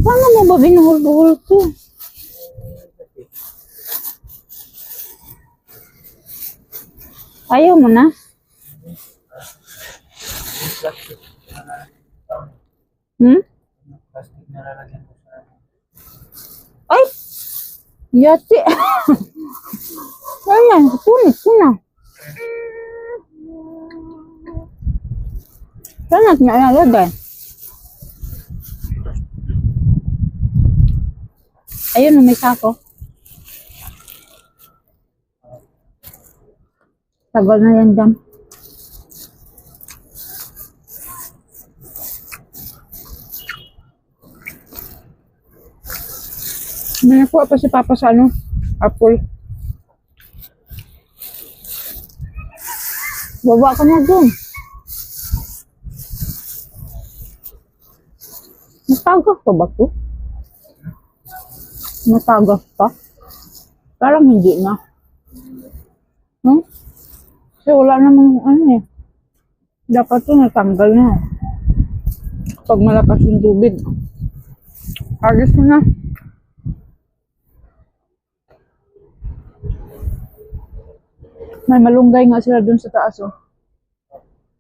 Paano mo ba binuhol-buhol ko? Ayaw mo na? Hmm? Ay! Yati! Ayan, punit ko na. Saan natin nalagay? Ayun, may sako. Tagal na yan dyan. May nakuha pa si Papa sa ano? Apple. Baba ka na dun. Natagos pa ba ito? Natagos pa? Parang hindi na. No? Kasi wala namang ano eh. Dapat ito natanggal na. Pag malakas yung tubig. Agos mo na. May malunggay nga sila dun sa taas oh.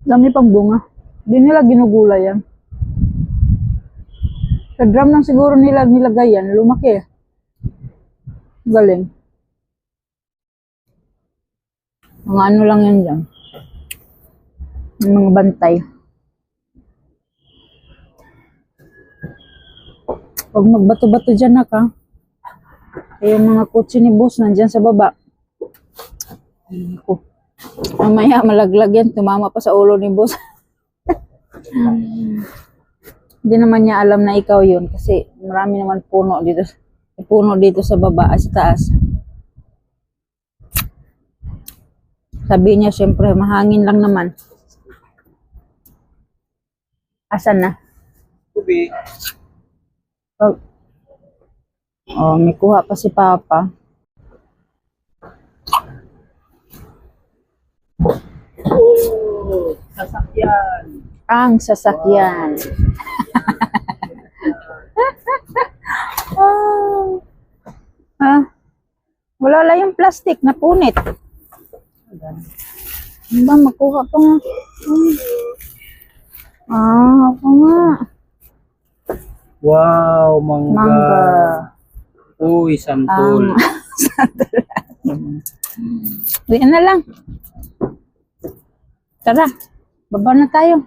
Dami pang bunga. Di nila ginugulay yan. Sa drum lang siguro nila nilagay yan. Lumaki eh. Galing. Mga ano lang yan dyan. Yung mga bantay. Pag magbato-bato dyan na ka. Yung mga kotse ni boss nandyan sa baba. Mamaya malaglag yan. Tumama pa sa ulo ni boss. Hindi naman niya alam na ikaw yun. Kasi marami naman puno dito. Puno dito sa baba at sa taas. Sabi niya, syempre, mahangin lang naman. Asan na? Tubig. Oh, may kuha pa si Papa. Oh, sasakyan. Ang sasakyan. Wala lang yung plastic na punit. Ba, makuha pa nga. Ako nga. Wow, mangga. Mangga. Uy, santol. Santol. Uwi na lang. Tara, baba na tayo.